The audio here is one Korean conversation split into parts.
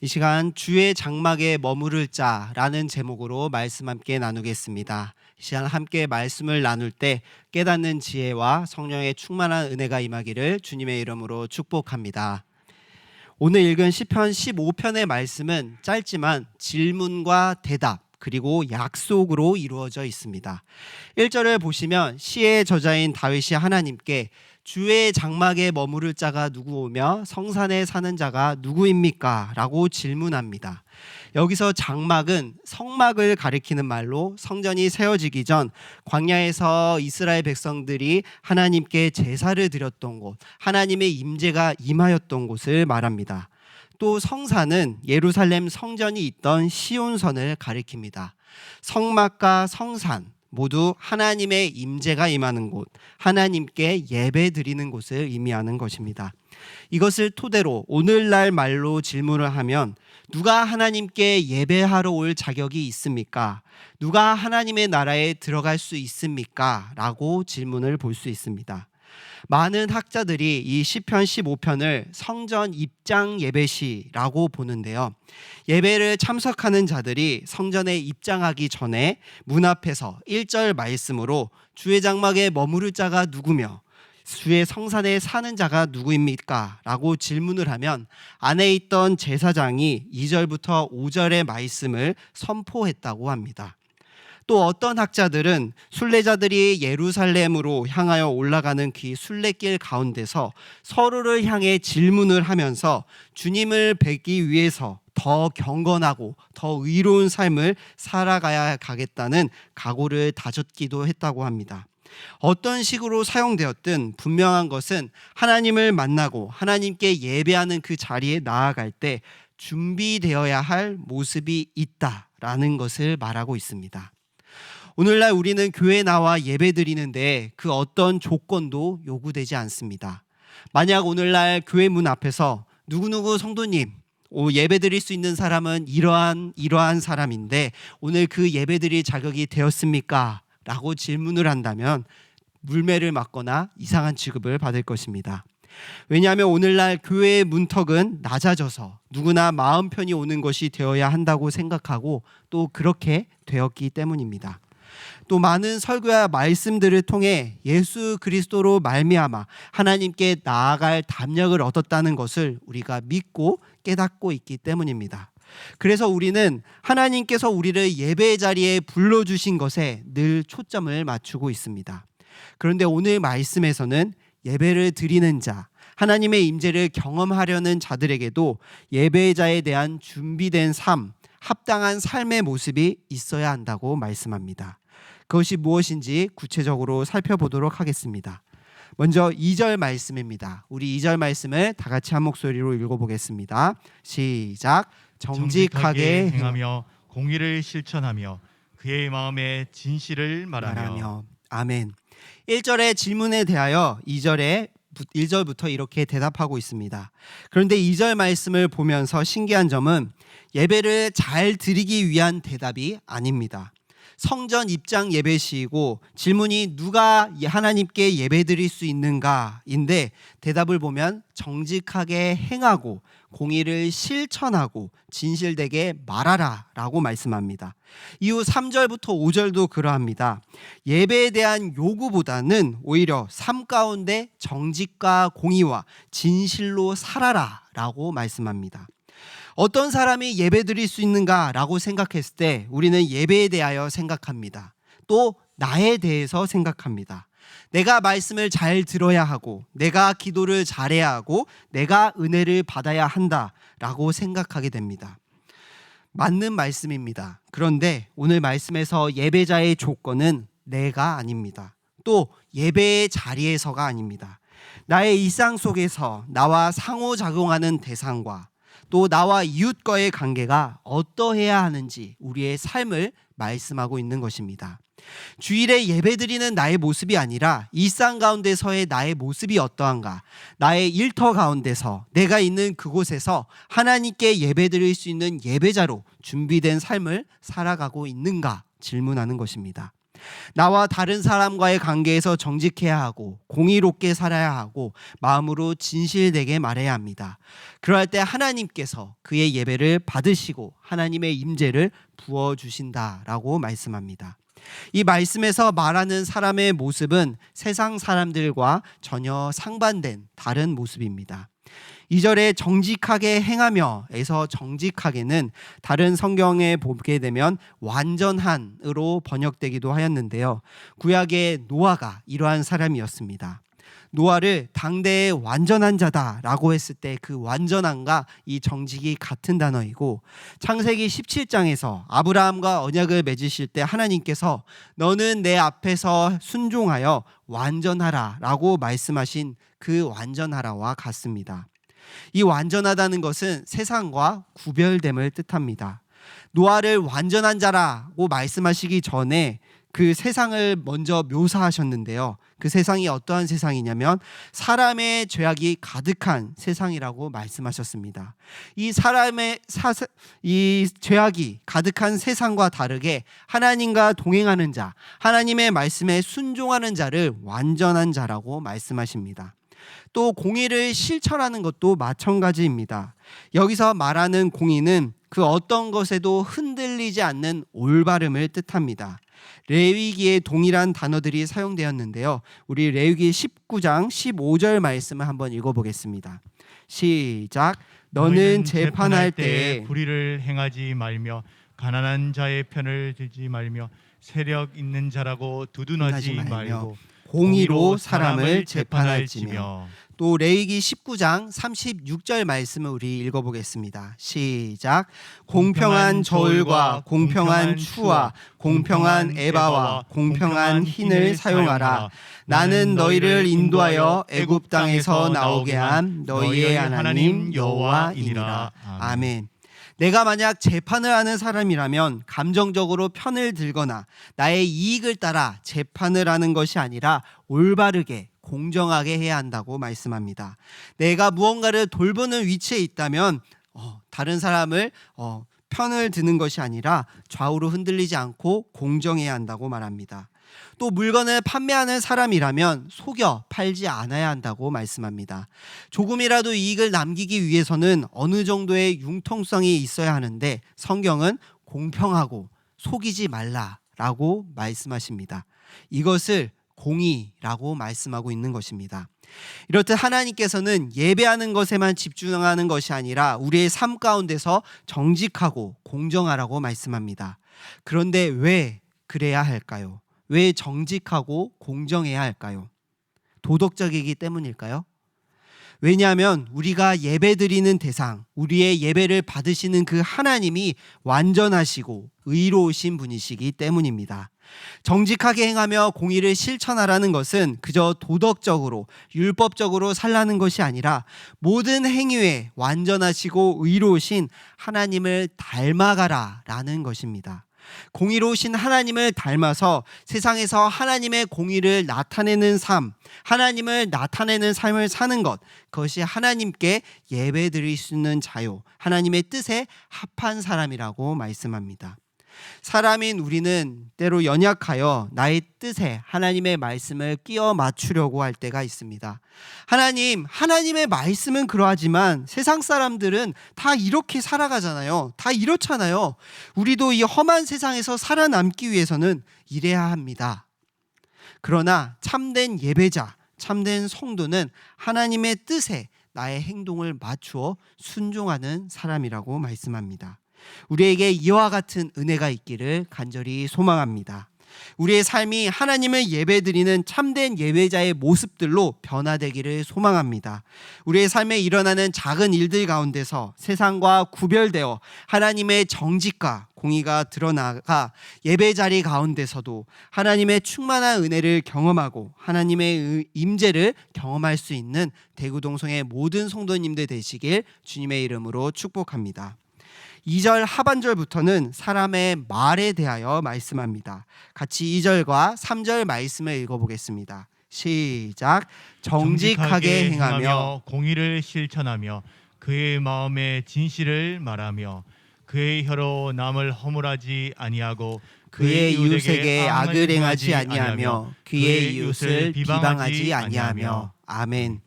이 시간 주의 장막에 머무를 자라는 제목으로 말씀 함께 나누겠습니다. 이 시간 함께 말씀을 나눌 때 깨닫는 지혜와 성령의 충만한 은혜가 임하기를 주님의 이름으로 축복합니다. 오늘 읽은 시편 15편의 말씀은 짧지만 질문과 대답 그리고 약속으로 이루어져 있습니다. 1절을 보시면 시의 저자인 다윗이 하나님께 주의 장막에 머무를 자가 누구오며 성산에 사는 자가 누구입니까? 라고 질문합니다. 여기서 장막은 성막을 가리키는 말로 성전이 세워지기 전 광야에서 이스라엘 백성들이 하나님께 제사를 드렸던 곳, 하나님의 임재가 임하였던 곳을 말합니다. 또 성산은 예루살렘 성전이 있던 시온산을 가리킵니다. 성막과 성산 모두 하나님의 임재가 임하는 곳, 하나님께 예배 드리는 곳을 의미하는 것입니다. 이것을 토대로 오늘날 말로 질문을 하면 누가 하나님께 예배하러 올 자격이 있습니까? 누가 하나님의 나라에 들어갈 수 있습니까? 라고 질문을 볼 수 있습니다. 많은 학자들이 이 시편 15편을 성전 입장 예배시라고 보는데요. 예배를 참석하는 자들이 성전에 입장하기 전에 문 앞에서 1절 말씀으로 주의 장막에 머무를 자가 누구며 주의 성산에 사는 자가 누구입니까? 라고 질문을 하면 안에 있던 제사장이 2절부터 5절의 말씀을 선포했다고 합니다. 또 어떤 학자들은 순례자들이 예루살렘으로 향하여 올라가는 그 순례길 가운데서 서로를 향해 질문을 하면서 주님을 뵙기 위해서 더 경건하고 더 의로운 삶을 살아가야 가겠다는 각오를 다졌기도 했다고 합니다. 어떤 식으로 사용되었든 분명한 것은 하나님을 만나고 하나님께 예배하는 그 자리에 나아갈 때 준비되어야 할 모습이 있다라는 것을 말하고 있습니다. 오늘날 우리는 교회에 나와 예배 드리는데 그 어떤 조건도 요구되지 않습니다. 만약 오늘날 교회 문 앞에서 누구누구 성도님 예배 드릴 수 있는 사람은 이러한 사람인데 오늘 그 예배 드릴 자격이 되었습니까? 라고 질문을 한다면 물매를 맞거나 이상한 취급을 받을 것입니다. 왜냐하면 오늘날 교회의 문턱은 낮아져서 누구나 마음 편히 오는 것이 되어야 한다고 생각하고 또 그렇게 되었기 때문입니다. 또 많은 설교와 말씀들을 통해 예수 그리스도로 말미암아 하나님께 나아갈 담력을 얻었다는 것을 우리가 믿고 깨닫고 있기 때문입니다. 그래서 우리는 하나님께서 우리를 예배의 자리에 불러주신 것에 늘 초점을 맞추고 있습니다. 그런데 오늘 말씀에서는 예배를 드리는 자, 하나님의 임재를 경험하려는 자들에게도 예배자에 대한 준비된 삶, 합당한 삶의 모습이 있어야 한다고 말씀합니다. 그것이 무엇인지 구체적으로 살펴보도록 하겠습니다. 먼저 2절 말씀입니다. 우리 2절 말씀을 다 같이 한 목소리로 읽어보겠습니다. 시작. 정직하게 행하며 공의를 실천하며 그의 마음에 진실을 말하며. 아멘. 1절의 질문에 대하여 1절부터 이렇게 대답하고 있습니다. 그런데 2절 말씀을 보면서 신기한 점은 예배를 잘 드리기 위한 대답이 아닙니다. 성전 입장 예배시이고 질문이 누가 하나님께 예배드릴 수 있는가인데 대답을 보면 정직하게 행하고 공의를 실천하고 진실되게 말하라 라고 말씀합니다. 이후 3절부터 5절도 그러합니다. 예배에 대한 요구보다는 오히려 삶 가운데 정직과 공의와 진실로 살아라 라고 말씀합니다. 어떤 사람이 예배 드릴 수 있는가 라고 생각했을 때 우리는 예배에 대하여 생각합니다. 또 나에 대해서 생각합니다. 내가 말씀을 잘 들어야 하고 내가 기도를 잘해야 하고 내가 은혜를 받아야 한다라고 생각하게 됩니다. 맞는 말씀입니다. 그런데 오늘 말씀에서 예배자의 조건은 내가 아닙니다. 또 예배의 자리에서가 아닙니다. 나의 일상 속에서 나와 상호작용하는 대상과 또 나와 이웃과의 관계가 어떠해야 하는지 우리의 삶을 말씀하고 있는 것입니다. 주일에 예배드리는 나의 모습이 아니라 일상 가운데서의 나의 모습이 어떠한가, 나의 일터 가운데서 내가 있는 그곳에서 하나님께 예배드릴 수 있는 예배자로 준비된 삶을 살아가고 있는가 질문하는 것입니다. 나와 다른 사람과의 관계에서 정직해야 하고 공의롭게 살아야 하고 마음으로 진실되게 말해야 합니다. 그럴 때 하나님께서 그의 예배를 받으시고 하나님의 임재를 부어주신다라고 말씀합니다. 이 말씀에서 말하는 사람의 모습은 세상 사람들과 전혀 상반된 다른 모습입니다. 2절에 정직하게 행하며에서 정직하게는 다른 성경에 보게 되면 완전한으로 번역되기도 하였는데요. 구약의 노아가 이러한 사람이었습니다. 노아를 당대의 완전한 자다라고 했을 때 그 완전함과 이 정직이 같은 단어이고, 창세기 17장에서 아브라함과 언약을 맺으실 때 하나님께서 너는 내 앞에서 순종하여 완전하라 라고 말씀하신 그 완전하라와 같습니다. 이 완전하다는 것은 세상과 구별됨을 뜻합니다. 노아를 완전한 자라고 말씀하시기 전에 그 세상을 먼저 묘사하셨는데요. 그 세상이 어떠한 세상이냐면 사람의 죄악이 가득한 세상이라고 말씀하셨습니다. 이 죄악이 가득한 세상과 다르게 하나님과 동행하는 자, 하나님의 말씀에 순종하는 자를 완전한 자라고 말씀하십니다. 또 공의를 실천하는 것도 마찬가지입니다. 여기서 말하는 공의는 그 어떤 것에도 흔들리지 않는 올바름을 뜻합니다. 레위기에 동일한 단어들이 사용되었는데요. 우리 레위기 19장 15절 말씀을 한번 읽어보겠습니다. 시작. 너는 재판할 때에 불의를 행하지 말며 가난한 자의 편을 들지 말며 세력 있는 자라고 두둔하지 말고 공의로 사람을 재판할지며. 또 레위기 19장 36절 말씀을 우리 읽어보겠습니다. 시작. 공평한 저울과 공평한 추와 공평한 에바와 공평한 흰을 사용하라. 나는 너희를 인도하여 애굽 땅에서 나오게 한 너희의 하나님 여호와이니라. 아멘. 내가 만약 재판을 하는 사람이라면 감정적으로 편을 들거나 나의 이익을 따라 재판을 하는 것이 아니라 올바르게 공정하게 해야 한다고 말씀합니다. 내가 무언가를 돌보는 위치에 있다면 다른 사람을 편을 드는 것이 아니라 좌우로 흔들리지 않고 공정해야 한다고 말합니다. 또 물건을 판매하는 사람이라면 속여 팔지 않아야 한다고 말씀합니다. 조금이라도 이익을 남기기 위해서는 어느 정도의 융통성이 있어야 하는데 성경은 공평하고 속이지 말라라고 말씀하십니다. 이것을 공의라고 말씀하고 있는 것입니다. 이렇듯 하나님께서는 예배하는 것에만 집중하는 것이 아니라 우리의 삶 가운데서 정직하고 공정하라고 말씀합니다. 그런데 왜 그래야 할까요? 왜 정직하고 공정해야 할까요? 도덕적이기 때문일까요? 왜냐하면 우리가 예배드리는 대상, 우리의 예배를 받으시는 그 하나님이 완전하시고 의로우신 분이시기 때문입니다. 정직하게 행하며 공의를 실천하라는 것은 그저 도덕적으로 율법적으로 살라는 것이 아니라 모든 행위에 완전하시고 의로우신 하나님을 닮아가라라는 것입니다. 공의로우신 하나님을 닮아서 세상에서 하나님의 공의를 나타내는 삶, 하나님을 나타내는 삶을 사는 것, 그것이 하나님께 예배드릴 수 있는 자요, 하나님의 뜻에 합한 사람이라고 말씀합니다. 사람인 우리는 때로 연약하여 나의 뜻에 하나님의 말씀을 끼워 맞추려고 할 때가 있습니다. 하나님의 말씀은 그러하지만 세상 사람들은 다 이렇게 살아가잖아요. 다 이렇잖아요. 우리도 이 험한 세상에서 살아남기 위해서는 이래야 합니다. 그러나 참된 예배자, 참된 성도는 하나님의 뜻에 나의 행동을 맞추어 순종하는 사람이라고 말씀합니다. 우리에게 이와 같은 은혜가 있기를 간절히 소망합니다. 우리의 삶이 하나님을 예배드리는 참된 예배자의 모습들로 변화되기를 소망합니다. 우리의 삶에 일어나는 작은 일들 가운데서 세상과 구별되어 하나님의 정직과 공의가 드러나가 예배 자리 가운데서도 하나님의 충만한 은혜를 경험하고 하나님의 임재를 경험할 수 있는 대구동성의 모든 성도님들 되시길 주님의 이름으로 축복합니다. 2절 하반절부터는 사람의 말에 대하여 말씀합니다. 같이 2절과 3절 말씀을 읽어보겠습니다. 시작. 정직하게 행하며 공의를 실천하며 그의 마음에 진실을 말하며 그의 혀로 남을 허물하지 아니하고 그의 이웃에게 악을 행하지 아니하며 그의 이웃을 비방하지 아니하며. 아멘.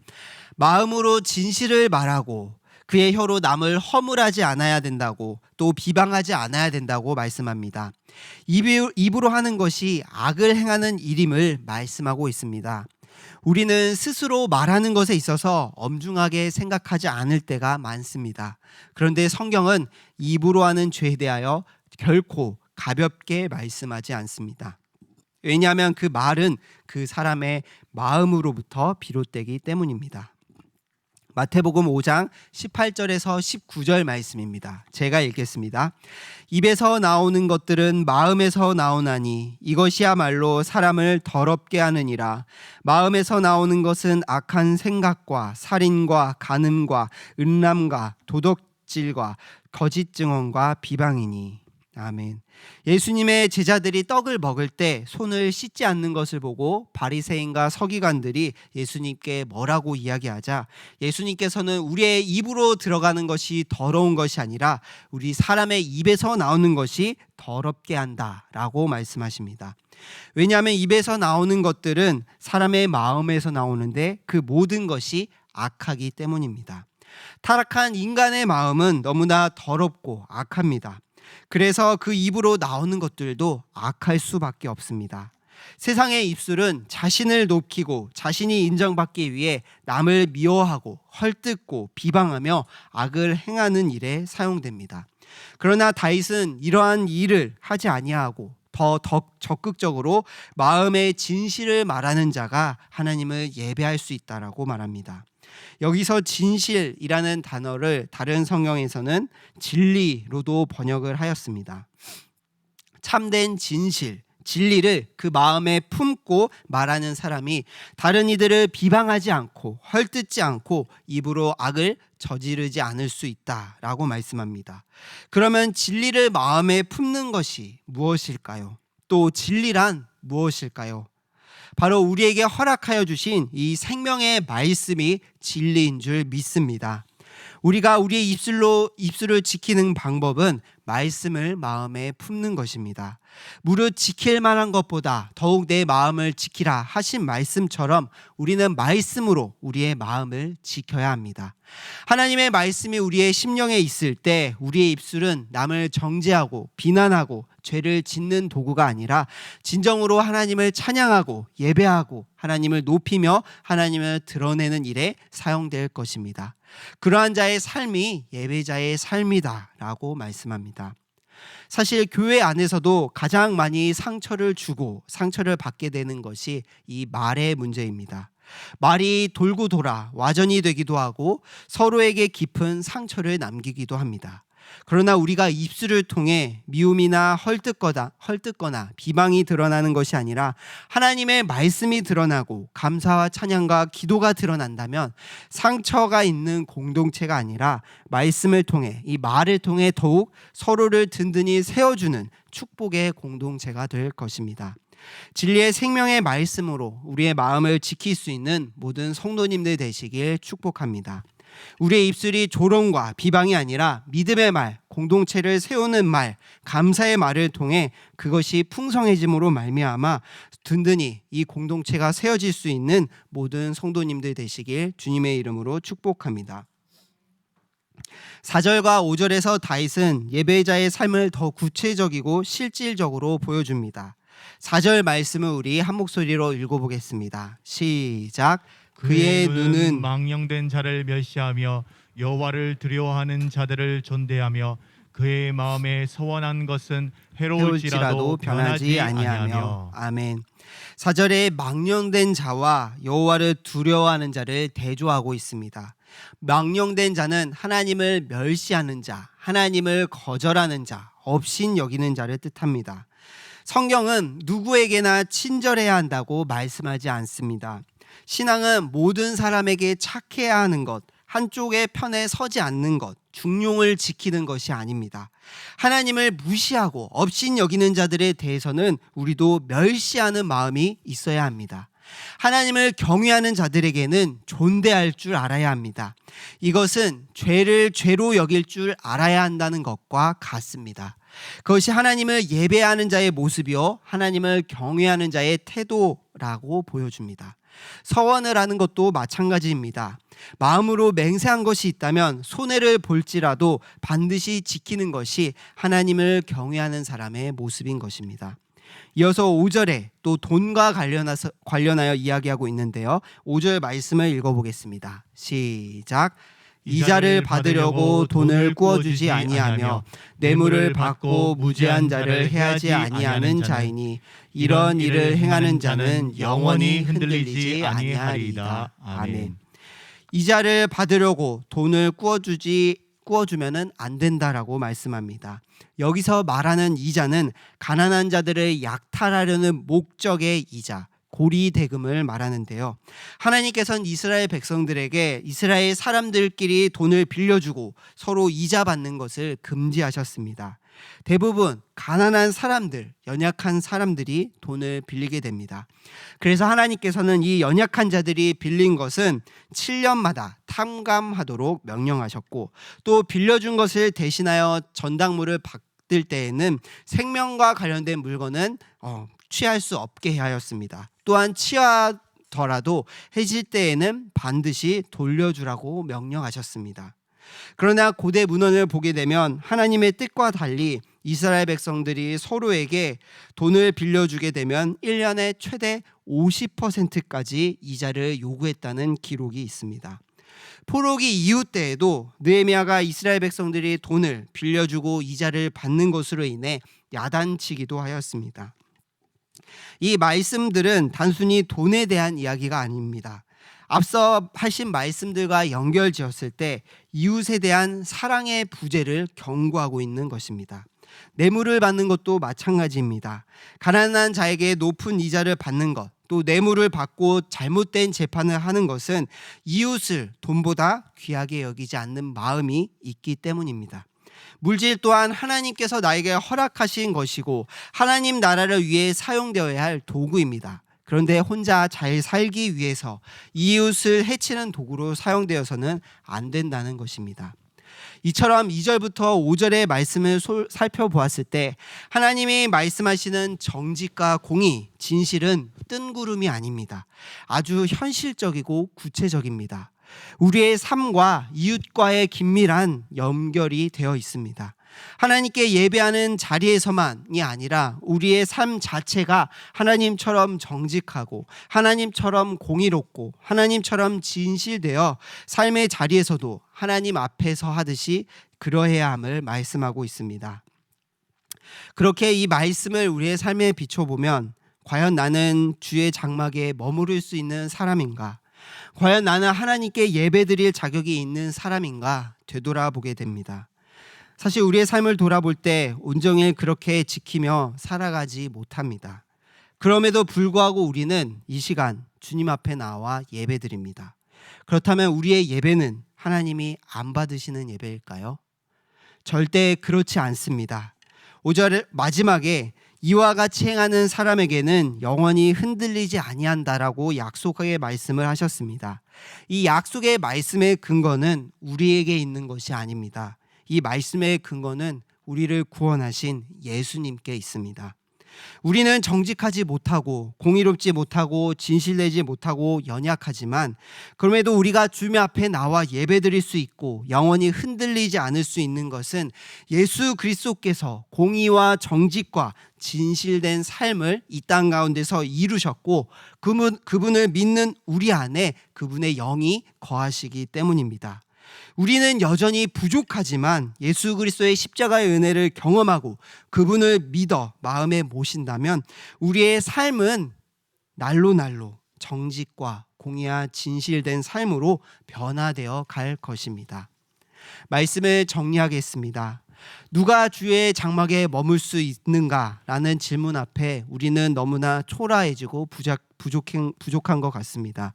마음으로 진실을 말하고 그의 혀로 남을 허물하지 않아야 된다고, 또 비방하지 않아야 된다고 말씀합니다. 입으로 하는 것이 악을 행하는 일임을 말씀하고 있습니다. 우리는 스스로 말하는 것에 있어서 엄중하게 생각하지 않을 때가 많습니다. 그런데 성경은 입으로 하는 죄에 대하여 결코 가볍게 말씀하지 않습니다. 왜냐하면 그 말은 그 사람의 마음으로부터 비롯되기 때문입니다. 마태복음 5장 18절에서 19절 말씀입니다. 제가 읽겠습니다. 입에서 나오는 것들은 마음에서 나오나니 이것이야말로 사람을 더럽게 하느니라. 마음에서 나오는 것은 악한 생각과 살인과 간음과 음란과 도덕질과 거짓 증언과 비방이니. 아멘. 예수님의 제자들이 떡을 먹을 때 손을 씻지 않는 것을 보고 바리새인과 서기관들이 예수님께 뭐라고 이야기하자 예수님께서는 우리의 입으로 들어가는 것이 더러운 것이 아니라 우리 사람의 입에서 나오는 것이 더럽게 한다라고 말씀하십니다. 왜냐하면 입에서 나오는 것들은 사람의 마음에서 나오는데 그 모든 것이 악하기 때문입니다. 타락한 인간의 마음은 너무나 더럽고 악합니다. 그래서 그 입으로 나오는 것들도 악할 수밖에 없습니다. 세상의 입술은 자신을 높이고 자신이 인정받기 위해 남을 미워하고 헐뜯고 비방하며 악을 행하는 일에 사용됩니다. 그러나 다윗은 이러한 일을 하지 아니하고 더 적극적으로 마음의 진실을 말하는 자가 하나님을 예배할 수 있다라고 말합니다. 여기서 진실이라는 단어를 다른 성경에서는 진리로도 번역을 하였습니다. 참된 진실, 진리를 그 마음에 품고 말하는 사람이 다른 이들을 비방하지 않고 헐뜯지 않고 입으로 악을 저지르지 않을 수 있다라고 말씀합니다. 그러면 진리를 마음에 품는 것이 무엇일까요? 또 진리란 무엇일까요? 바로 우리에게 허락하여 주신 이 생명의 말씀이 진리인 줄 믿습니다. 우리가 우리의 입술을 지키는 방법은 말씀을 마음에 품는 것입니다. 무릇 지킬 만한 것보다 더욱 내 마음을 지키라 하신 말씀처럼 우리는 말씀으로 우리의 마음을 지켜야 합니다. 하나님의 말씀이 우리의 심령에 있을 때 우리의 입술은 남을 정죄하고 비난하고 죄를 짓는 도구가 아니라 진정으로 하나님을 찬양하고 예배하고 하나님을 높이며 하나님을 드러내는 일에 사용될 것입니다. 그러한 자의 삶이 예배자의 삶이다라고 말씀합니다. 사실 교회 안에서도 가장 많이 상처를 주고 상처를 받게 되는 것이 이 말의 문제입니다. 말이 돌고 돌아 와전이 되기도 하고 서로에게 깊은 상처를 남기기도 합니다. 그러나 우리가 입술을 통해 미움이나 헐뜯거나 비방이 드러나는 것이 아니라 하나님의 말씀이 드러나고 감사와 찬양과 기도가 드러난다면 상처가 있는 공동체가 아니라 말씀을 통해 이 말을 통해 더욱 서로를 든든히 세워주는 축복의 공동체가 될 것입니다. 진리의 생명의 말씀으로 우리의 마음을 지킬 수 있는 모든 성도님들 되시길 축복합니다. 우리의 입술이 조롱과 비방이 아니라 믿음의 말, 공동체를 세우는 말, 감사의 말을 통해 그것이 풍성해짐으로 말미암아 든든히 이 공동체가 세워질 수 있는 모든 성도님들 되시길 주님의 이름으로 축복합니다. 4절과 5절에서 다윗은 예배자의 삶을 더 구체적이고 실질적으로 보여줍니다. 4절 말씀을 우리 한 목소리로 읽어보겠습니다. 시작. 그의 눈은 망령된 자를 멸시하며 여호와를 두려워하는 자들을 존대하며 그의 마음에 소원한 것은 해로울지라도 변하지 아니하며. 아멘. 4절에 망령된 자와 여호와를 두려워하는 자를 대조하고 있습니다. 망령된 자는 하나님을 멸시하는 자, 하나님을 거절하는 자, 업신 여기는 자를 뜻합니다. 성경은 누구에게나 친절해야 한다고 말씀하지 않습니다. 신앙은 모든 사람에게 착해야 하는 것, 한쪽의 편에 서지 않는 것, 중용을 지키는 것이 아닙니다. 하나님을 무시하고 업신 여기는 자들에 대해서는 우리도 멸시하는 마음이 있어야 합니다. 하나님을 경외하는 자들에게는 존대할 줄 알아야 합니다. 이것은 죄를 죄로 여길 줄 알아야 한다는 것과 같습니다. 그것이 하나님을 예배하는 자의 모습이요, 하나님을 경외하는 자의 태도라고 보여줍니다. 서원을 하는 것도 마찬가지입니다. 마음으로 맹세한 것이 있다면 손해를 볼지라도 반드시 지키는 것이 하나님을 경외하는 사람의 모습인 것입니다. 이어서 5절에 또 돈과 관련하여 이야기하고 있는데요. 5절 말씀을 읽어보겠습니다. 시작. 이자를 받으려고 돈을 꾸어주지 아니하며 뇌물을 받고 무죄한 자를 해하지 아니하는 자이니 이런 일을 행하는 자는 영원히 흔들리지 아니하리이다. 아멘. 이자를 받으려고 돈을 꾸어주면은 안 된다라고 말씀합니다. 여기서 말하는 이자는 가난한 자들을 약탈하려는 목적의 이자, 고리 대금을 말하는데요. 하나님께서는 이스라엘 백성들에게 이스라엘 사람들끼리 돈을 빌려주고 서로 이자 받는 것을 금지하셨습니다. 대부분 가난한 사람들, 연약한 사람들이 돈을 빌리게 됩니다. 그래서 하나님께서는 이 연약한 자들이 빌린 것은 7년마다 탕감하도록 명령하셨고, 또 빌려준 것을 대신하여 전당물을 받을 때에는 생명과 관련된 물건은 취할 수 없게 하였습니다. 또한 취하더라도 해질 때에는 반드시 돌려주라고 명령하셨습니다. 그러나 고대 문헌을 보게 되면 하나님의 뜻과 달리 이스라엘 백성들이 서로에게 돈을 빌려주게 되면 1년에 최대 50%까지 이자를 요구했다는 기록이 있습니다. 포로기 이후 때에도 느헤미야가 이스라엘 백성들이 돈을 빌려주고 이자를 받는 것으로 인해 야단치기도 하였습니다. 이 말씀들은 단순히 돈에 대한 이야기가 아닙니다. 앞서 하신 말씀들과 연결지었을 때 이웃에 대한 사랑의 부재를 경고하고 있는 것입니다. 뇌물을 받는 것도 마찬가지입니다. 가난한 자에게 높은 이자를 받는 것, 또 뇌물을 받고 잘못된 재판을 하는 것은 이웃을 돈보다 귀하게 여기지 않는 마음이 있기 때문입니다. 물질 또한 하나님께서 나에게 허락하신 것이고 하나님 나라를 위해 사용되어야 할 도구입니다. 그런데 혼자 잘 살기 위해서 이웃을 해치는 도구로 사용되어서는 안 된다는 것입니다. 이처럼 2절부터 5절의 말씀을 살펴보았을 때 하나님이 말씀하시는 정직과 공의, 진실은 뜬구름이 아닙니다. 아주 현실적이고 구체적입니다. 우리의 삶과 이웃과의 긴밀한 연결이 되어 있습니다. 하나님께 예배하는 자리에서만이 아니라 우리의 삶 자체가 하나님처럼 정직하고 하나님처럼 공의롭고 하나님처럼 진실되어 삶의 자리에서도 하나님 앞에서 하듯이 그러해야 함을 말씀하고 있습니다. 그렇게 이 말씀을 우리의 삶에 비춰보면 과연 나는 주의 장막에 머무를 수 있는 사람인가? 과연 나는 하나님께 예배드릴 자격이 있는 사람인가? 되돌아보게 됩니다. 사실 우리의 삶을 돌아볼 때 온종일 그렇게 지키며 살아가지 못합니다. 그럼에도 불구하고 우리는 이 시간 주님 앞에 나와 예배드립니다. 그렇다면 우리의 예배는 하나님이 안 받으시는 예배일까요? 절대 그렇지 않습니다. 5절 마지막에 이와 같이 행하는 사람에게는 영원히 흔들리지 아니한다라고 약속하게 말씀을 하셨습니다. 이 약속의 말씀의 근거는 우리에게 있는 것이 아닙니다. 이 말씀의 근거는 우리를 구원하신 예수님께 있습니다. 우리는 정직하지 못하고 공의롭지 못하고 진실되지 못하고 연약하지만 그럼에도 우리가 주님 앞에 나와 예배드릴 수 있고 영원히 흔들리지 않을 수 있는 것은 예수 그리스도께서 공의와 정직과 진실된 삶을 이 땅 가운데서 이루셨고 그분을 믿는 우리 안에 그분의 영이 거하시기 때문입니다. 우리는 여전히 부족하지만 예수 그리스도의 십자가의 은혜를 경험하고 그분을 믿어 마음에 모신다면 우리의 삶은 날로 정직과 공의와 진실된 삶으로 변화되어 갈 것입니다. 말씀을 정리하겠습니다. 누가 주의 장막에 머물 수 있는가라는 질문 앞에 우리는 너무나 초라해지고 부족한 것 같습니다.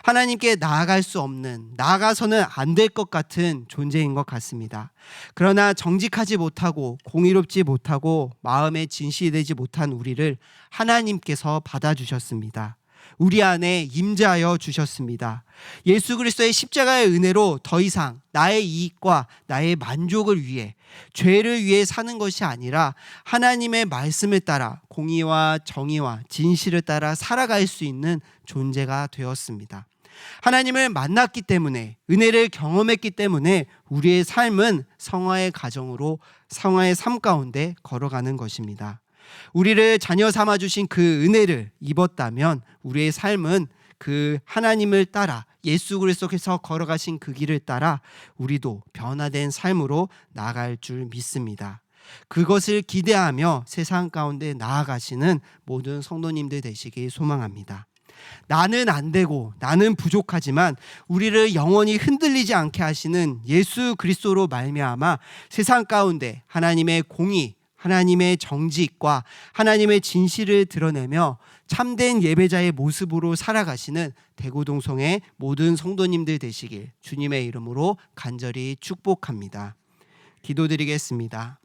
하나님께 나아갈 수 없는, 나아가서는 안 될 것 같은 존재인 것 같습니다. 그러나 정직하지 못하고 공의롭지 못하고 마음에 진실되지 못한 우리를 하나님께서 받아주셨습니다. 우리 안에 임재하여 주셨습니다. 예수 그리스도의 십자가의 은혜로 더 이상 나의 이익과 나의 만족을 위해, 죄를 위해 사는 것이 아니라 하나님의 말씀을 따라 공의와 정의와 진실을 따라 살아갈 수 있는 존재가 되었습니다. 하나님을 만났기 때문에, 은혜를 경험했기 때문에 우리의 삶은 성화의 가정으로, 성화의 삶 가운데 걸어가는 것입니다. 우리를 자녀 삼아 주신 그 은혜를 입었다면 우리의 삶은 그 하나님을 따라, 예수 그리스도께서 걸어가신 그 길을 따라 우리도 변화된 삶으로 나아갈 줄 믿습니다. 그것을 기대하며 세상 가운데 나아가시는 모든 성도님들 되시길 소망합니다. 나는 안 되고 나는 부족하지만 우리를 영원히 흔들리지 않게 하시는 예수 그리스도로 말미암아 세상 가운데 하나님의 공의, 하나님의 정직과 하나님의 진실을 드러내며 참된 예배자의 모습으로 살아가시는 대구동성의 모든 성도님들 되시길 주님의 이름으로 간절히 축복합니다. 기도드리겠습니다.